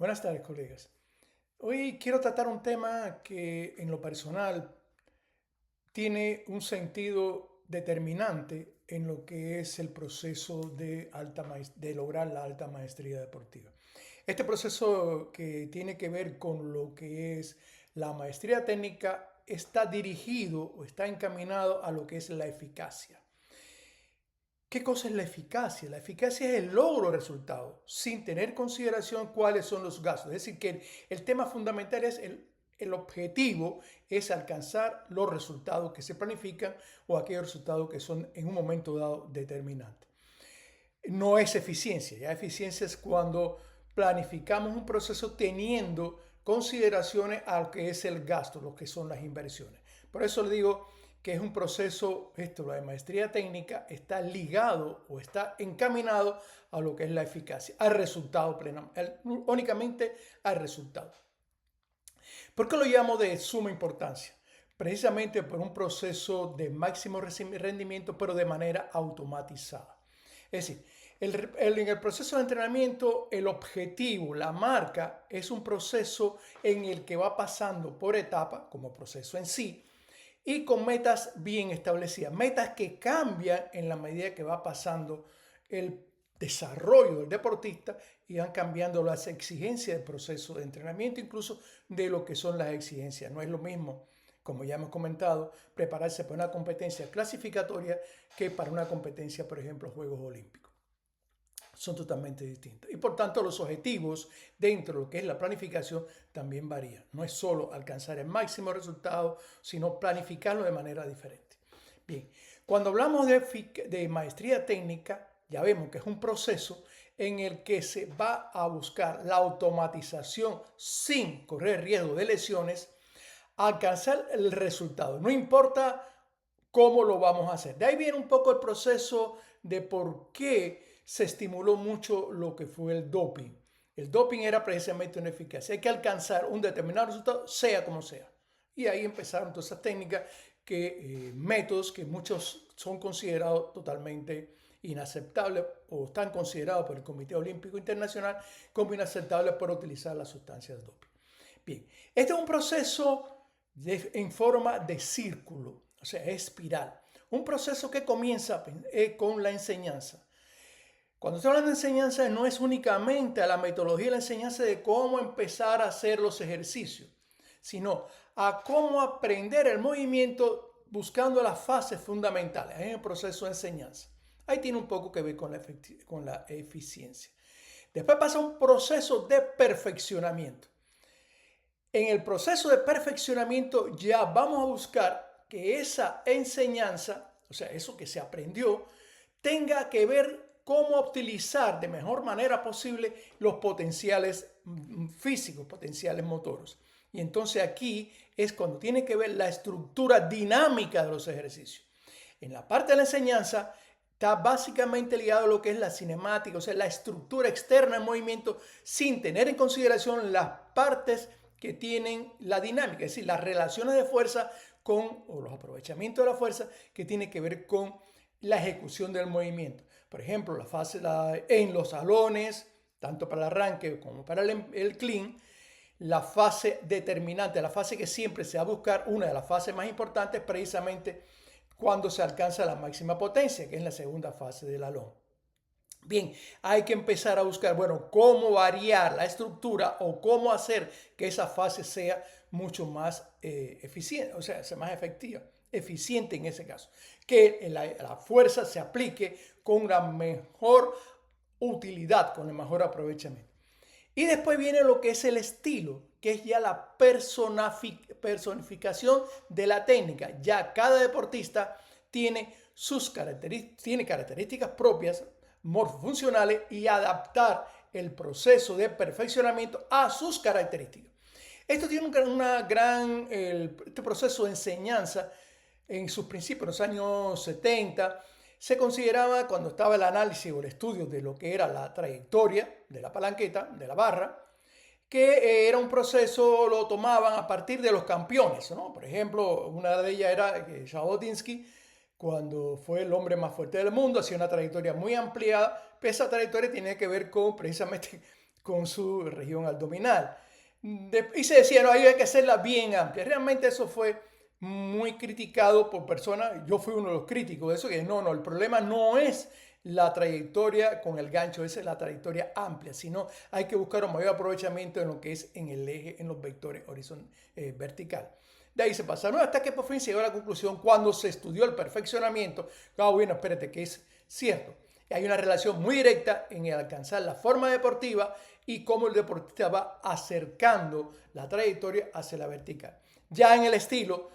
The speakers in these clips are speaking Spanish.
Buenas tardes, colegas. Hoy quiero tratar un tema que en lo personal tiene un sentido determinante en lo que es el proceso de lograr la alta maestría deportiva. Este proceso que tiene que ver con lo que es la maestría técnica está dirigido o está encaminado a lo que es la eficacia. ¿Qué cosa es la eficacia? La eficacia es el logro de resultados sin tener en consideración cuáles son los gastos. Es decir, que el tema fundamental es el objetivo es alcanzar los resultados que se planifican o aquellos resultados que son en un momento dado determinantes. No es eficiencia, ya eficiencia es cuando planificamos un proceso teniendo consideraciones a lo que es el gasto, lo que son las inversiones. Por eso le digo que es un proceso, la de maestría técnica está ligado o está encaminado a lo que es la eficacia, al resultado únicamente al resultado. ¿Por qué lo llamo de suma importancia? Precisamente por un proceso de máximo rendimiento, pero de manera automatizada. Es decir, en el proceso de entrenamiento, el objetivo, la marca, es un proceso en el que va pasando por etapas, como proceso en sí, y con metas bien establecidas, metas que cambian en la medida que va pasando el desarrollo del deportista y van cambiando las exigencias del proceso de entrenamiento, incluso de lo que son las exigencias. No es lo mismo, como ya hemos comentado, prepararse para una competencia clasificatoria que para una competencia, por ejemplo, Juegos Olímpicos. Son totalmente distintos. Y por tanto los objetivos dentro de lo que es la planificación también varían. No es solo alcanzar el máximo resultado, sino planificarlo de manera diferente. Bien, cuando hablamos de maestría técnica, ya vemos que es un proceso en el que se va a buscar la automatización sin correr riesgo de lesiones, alcanzar el resultado. No importa cómo lo vamos a hacer. De ahí viene un poco el proceso de por qué se estimuló mucho lo que fue el doping. El doping era precisamente una eficacia. Hay que alcanzar un determinado resultado, sea como sea. Y ahí empezaron todas esas técnicas, métodos que muchos son considerados totalmente inaceptables o están considerados por el Comité Olímpico Internacional como inaceptables por utilizar las sustancias de doping. Bien, este es un proceso en forma de círculo, o sea, espiral. Un proceso que comienza con la enseñanza. Cuando estoy hablando de enseñanza, no es únicamente a la metodología de la enseñanza de cómo empezar a hacer los ejercicios, sino a cómo aprender el movimiento buscando las fases fundamentales en el proceso de enseñanza. Ahí tiene un poco que ver con la eficiencia. Después pasa un proceso de perfeccionamiento. En el proceso de perfeccionamiento ya vamos a buscar que esa enseñanza, o sea, eso que se aprendió, tenga que ver cómo utilizar de mejor manera posible los potenciales físicos, potenciales motoros. Y entonces aquí es cuando tiene que ver la estructura dinámica de los ejercicios. En la parte de la enseñanza está básicamente ligado a lo que es la cinemática, o sea, la estructura externa del movimiento sin tener en consideración las partes que tienen la dinámica, es decir, las relaciones de fuerza o los aprovechamientos de la fuerza que tiene que ver con la ejecución del movimiento. Por ejemplo, la fase en los salones, tanto para el arranque como para el clean, la fase determinante, la fase que siempre se va a buscar, una de las fases más importantes precisamente cuando se alcanza la máxima potencia, que es la segunda fase del alón. Bien, hay que empezar a buscar, bueno, cómo variar la estructura o cómo hacer que esa fase sea mucho más eficiente, o sea, sea más efectiva, eficiente en ese caso. Que la fuerza se aplique con la mejor utilidad, con el mejor aprovechamiento. Y después viene lo que es el estilo, que es ya la personificación de la técnica. Ya cada deportista tiene tiene características propias, morfofuncionales, y adaptar el proceso de perfeccionamiento a sus características. Esto tiene este proceso de enseñanza en sus principios, en los años 70, se consideraba, cuando estaba el análisis o el estudio de lo que era la trayectoria de la palanqueta, de la barra, que era un proceso, lo tomaban a partir de los campeones, ¿no? Por ejemplo, una de ellas era Jabotinsky, cuando fue el hombre más fuerte del mundo, hacía una trayectoria muy ampliada, pero esa trayectoria tenía que ver con precisamente con su región abdominal. Y se decía, no, hay que hacerla bien amplia. Realmente eso fue muy criticado por personas, yo fui uno de los críticos de eso, que no, el problema no es la trayectoria con el gancho, esa es la trayectoria amplia, sino hay que buscar un mayor aprovechamiento en lo que es en el eje, en los vectores vertical. De ahí se pasaron hasta que por fin se llegó a la conclusión cuando se estudió el perfeccionamiento, bueno, espérate, que es cierto. Hay una relación muy directa en el alcanzar la forma deportiva y cómo el deportista va acercando la trayectoria hacia la vertical. Ya en el estilo,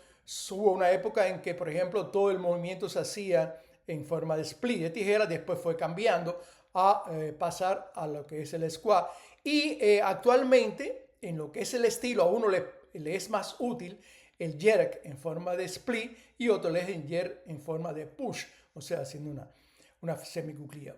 hubo una época en que, por ejemplo, todo el movimiento se hacía en forma de split de tijera, después fue cambiando a pasar a lo que es el squat. Y actualmente, en lo que es el estilo, a uno le es más útil el jerk en forma de split y otro le es el jerk en forma de push, o sea, haciendo una semicuclilla.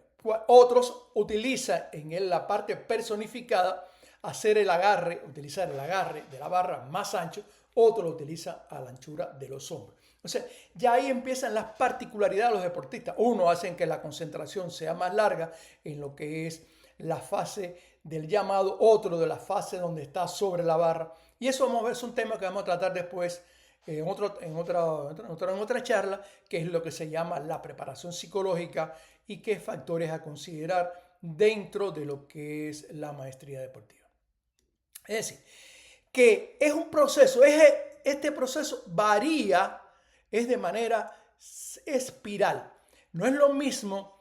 Otros utilizan en la parte personificada hacer el agarre, utilizar el agarre de la barra más ancho, otro lo utiliza a la anchura de los hombros. O sea, ya ahí empiezan las particularidades de los deportistas. Uno hacen que la concentración sea más larga en lo que es la fase del llamado, otro de la fase donde está sobre la barra. Y eso vamos a ver, es un tema que vamos a tratar después en otra charla, que es lo que se llama la preparación psicológica y qué factores a considerar dentro de lo que es la maestría deportiva. Es decir, que es un proceso, este proceso varía, es de manera espiral. No es lo mismo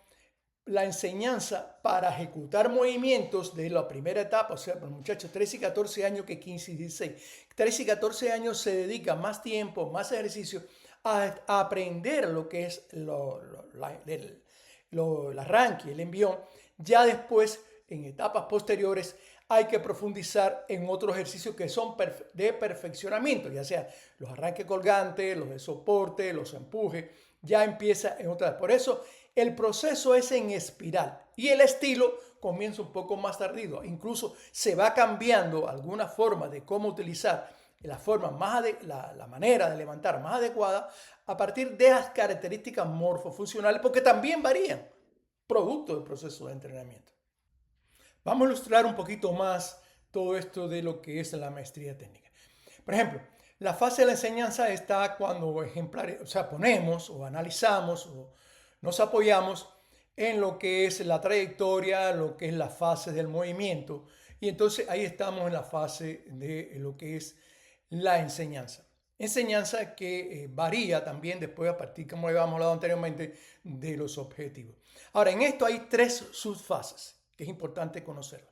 la enseñanza para ejecutar movimientos de la primera etapa, o sea, para los muchachos 13 y 14 años que 15 y 16. 13 y 14 años se dedica más tiempo, más ejercicio a aprender lo que es el arranque, el envión. Ya después, en etapas posteriores, hay que profundizar en otros ejercicios que son de perfeccionamiento, ya sea los arranques colgantes, los de soporte, los empujes, ya empieza en otras. Por eso el proceso es en espiral y el estilo comienza un poco más tardío. Incluso se va cambiando alguna forma de cómo utilizar la manera de levantar más adecuada a partir de las características morfofuncionales, porque también varían producto del proceso de entrenamiento. Vamos a ilustrar un poquito más todo esto de lo que es la maestría técnica. Por ejemplo, la fase de la enseñanza está cuando ponemos o analizamos o nos apoyamos en lo que es la trayectoria, lo que es la fase del movimiento. Y entonces ahí estamos en la fase de lo que es la enseñanza. Enseñanza que varía también después a partir, como habíamos hablado anteriormente, de los objetivos. Ahora, en esto hay 3 subfases que es importante conocerlo.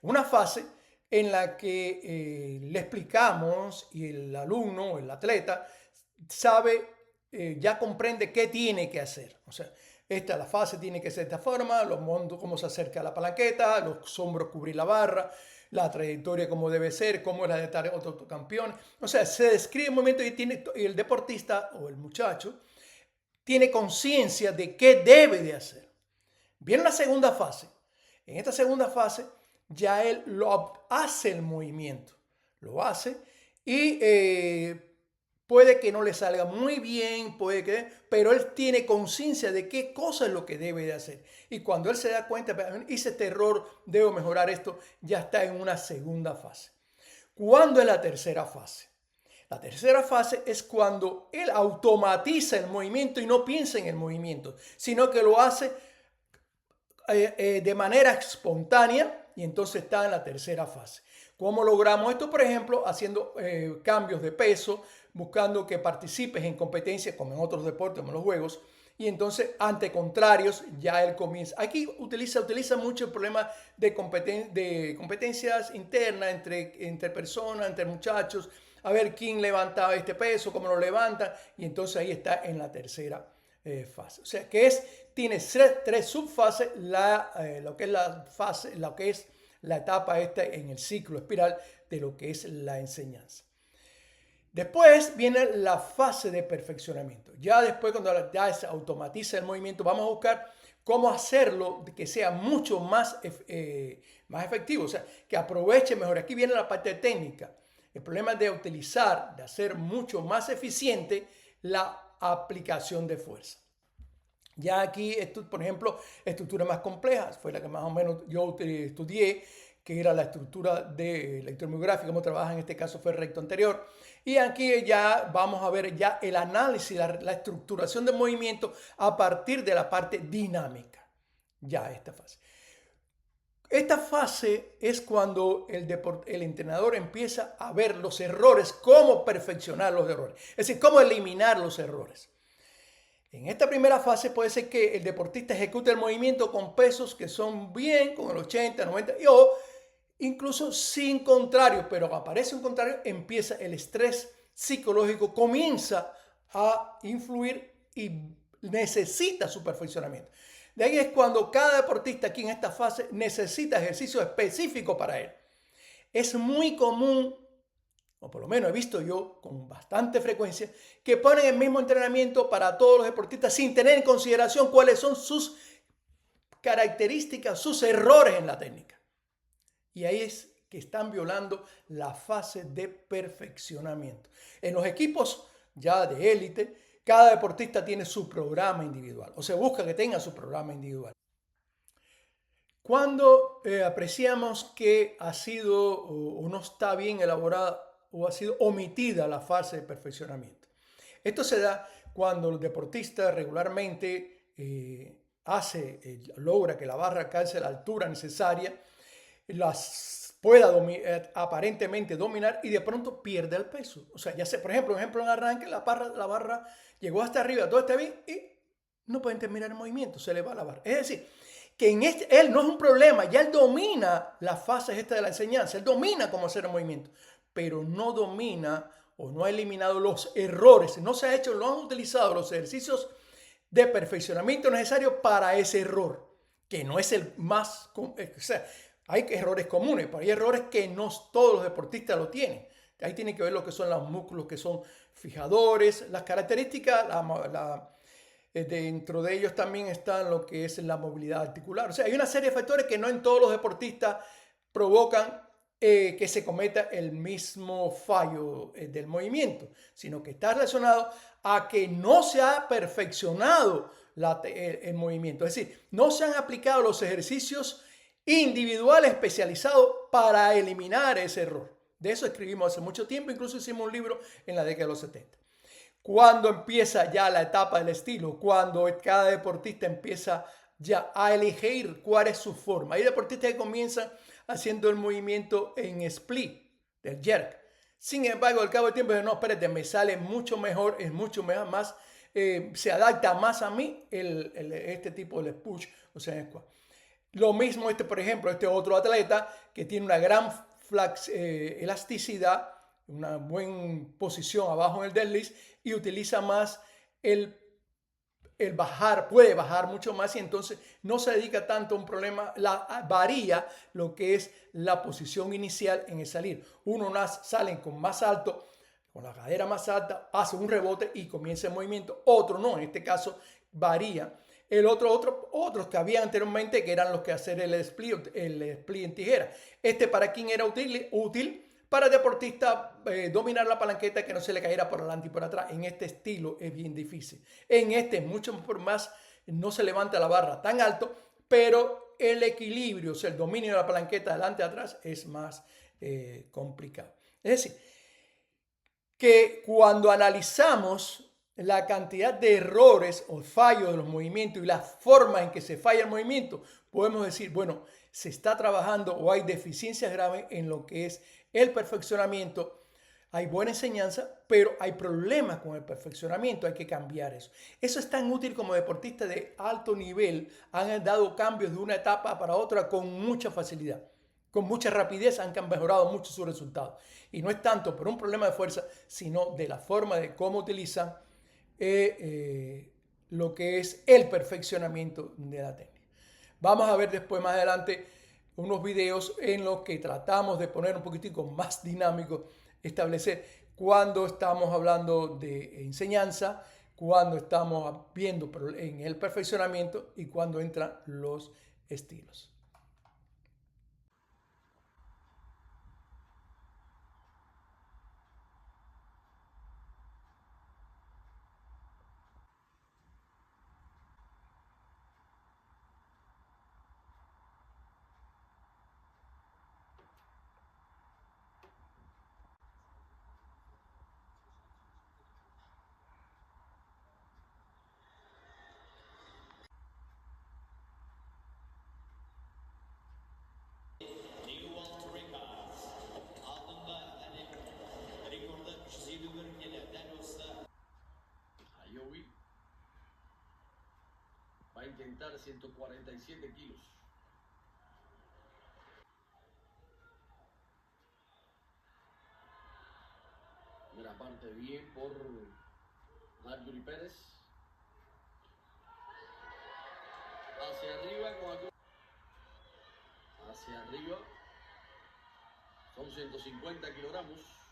Una fase en la que le explicamos y el alumno o el atleta sabe, ya comprende qué tiene que hacer. O sea, la fase tiene que ser de esta forma, los montos, cómo se acerca a la palanqueta, los hombros cubrir la barra, la trayectoria como debe ser, cómo es la de otro campeón. O sea, se describe un momento y el deportista o el muchacho tiene conciencia de qué debe de hacer. Viene la segunda fase. En esta segunda fase ya él hace el movimiento, lo hace y puede que no le salga muy bien, pero él tiene conciencia de qué cosa es lo que debe de hacer. Y cuando él se da cuenta, hice este error, debo mejorar esto, ya está en una segunda fase. ¿Cuándo es la tercera fase? La tercera fase es cuando él automatiza el movimiento y no piensa en el movimiento, sino que lo hace de manera espontánea y entonces está en la tercera fase. ¿Cómo logramos esto? Por ejemplo, haciendo cambios de peso, buscando que participes en competencias como en otros deportes, como en los juegos, y entonces ante contrarios ya él comienza. Aquí utiliza mucho el problema de competencias internas entre personas, entre muchachos, a ver quién levanta este peso, cómo lo levanta, y entonces ahí está en la tercera fase. O sea que tiene 3 subfases, lo que es la etapa en el ciclo espiral de lo que es la enseñanza. Después viene la fase de perfeccionamiento. Ya después, cuando ya se automatiza el movimiento, vamos a buscar cómo hacerlo que sea mucho más efectivo, o sea, que aproveche mejor. Aquí viene la parte técnica. El problema es de hacer mucho más eficiente la aplicación de fuerza. Ya aquí, por ejemplo, estructuras más complejas, fue la que más o menos yo estudié, que era la estructura de electromiográfica, cómo trabaja en este caso fue el recto anterior. Y aquí ya vamos a ver ya el análisis, la estructuración del movimiento a partir de la parte dinámica. Ya esta fase. Esta fase es cuando el entrenador empieza a ver los errores, cómo perfeccionar los errores, es decir, cómo eliminar los errores. En esta primera fase puede ser que el deportista ejecute el movimiento con pesos que son bien, con el 80, 90, o incluso sin contrario, pero aparece un contrario, empieza el estrés psicológico, comienza a influir y necesita su perfeccionamiento. De ahí es cuando cada deportista aquí en esta fase necesita ejercicio específico para él. Es muy común, o por lo menos he visto yo con bastante frecuencia, que ponen el mismo entrenamiento para todos los deportistas sin tener en consideración cuáles son sus características, sus errores en la técnica. Y ahí es que están violando la fase de perfeccionamiento. En los equipos ya de élite, cada deportista tiene su programa individual, o se busca que tenga su programa individual. Cuando apreciamos que ha sido o no está bien elaborada o ha sido omitida la fase de perfeccionamiento. Esto se da cuando el deportista regularmente logra que la barra alcance la altura necesaria, las pueda aparentemente dominar y de pronto pierde el peso. O sea, ya sé, por ejemplo, en arranque, la barra llegó hasta arriba, todo está bien y no pueden terminar el movimiento, se le va la barra. Es decir, que él no es un problema, ya él domina las fases esta de la enseñanza, él domina cómo hacer el movimiento, pero no domina o no ha eliminado los errores, no se ha hecho, no han utilizado los ejercicios de perfeccionamiento necesarios para ese error, que no es el más, o sea, hay errores comunes, pero hay errores que no todos los deportistas lo tienen. Ahí tiene que ver lo que son los músculos que son fijadores, las características, dentro de ellos también están lo que es la movilidad articular. O sea, hay una serie de factores que no en todos los deportistas provocan que se cometa el mismo fallo del movimiento, sino que está relacionado a que no se ha perfeccionado el movimiento. Es decir, no se han aplicado los ejercicios individuales especializados para eliminar ese error. De eso escribimos hace mucho tiempo, incluso hicimos un libro en la década de los 70. Cuando empieza ya la etapa del estilo, cuando cada deportista empieza ya a elegir cuál es su forma. Hay deportistas que comienzan haciendo el movimiento en split, del jerk. Sin embargo, al cabo del tiempo, no, espérate, me sale mucho mejor, es mucho mejor, más, se adapta más a mí este tipo de push, o sea, en squat. Lo mismo por ejemplo, este otro atleta que tiene una gran elasticidad, una buena posición abajo en el deadlift y utiliza más el bajar, puede bajar mucho más y entonces no se dedica tanto a un problema, varía lo que es la posición inicial en el salir. Unos salen con más alto, con la cadera más alta, hace un rebote y comienza el movimiento. Otro no, en este caso varía. Otros que había anteriormente que eran los que hacer el split en tijera. ¿Para quién era útil? Para el deportista dominar la palanqueta que no se le cayera por adelante y por atrás. En este estilo es bien difícil. En este mucho más no se levanta la barra tan alto, pero el equilibrio, o sea, el dominio de la palanqueta adelante y atrás es más complicado. Es decir, que cuando analizamos la cantidad de errores o fallos de los movimientos y la forma en que se falla el movimiento, podemos decir, bueno, se está trabajando o hay deficiencias graves en lo que es el perfeccionamiento. Hay buena enseñanza, pero hay problemas con el perfeccionamiento, hay que cambiar eso. Eso es tan útil como deportistas de alto nivel han dado cambios de una etapa para otra con mucha facilidad. Con mucha rapidez han mejorado mucho sus resultados. Y no es tanto por un problema de fuerza, sino de la forma de cómo utilizan lo que es el perfeccionamiento de la técnica. Vamos a ver después, más adelante, unos videos en los que tratamos de poner un poquitico más dinámico, establecer cuando estamos hablando de enseñanza, cuando estamos viendo en el perfeccionamiento y cuando entran los estilos. a intentar 147 kilos. Primera parte bien por Marjorie Pérez. Hacia arriba con algo. Hacia arriba. Son 150 kilogramos.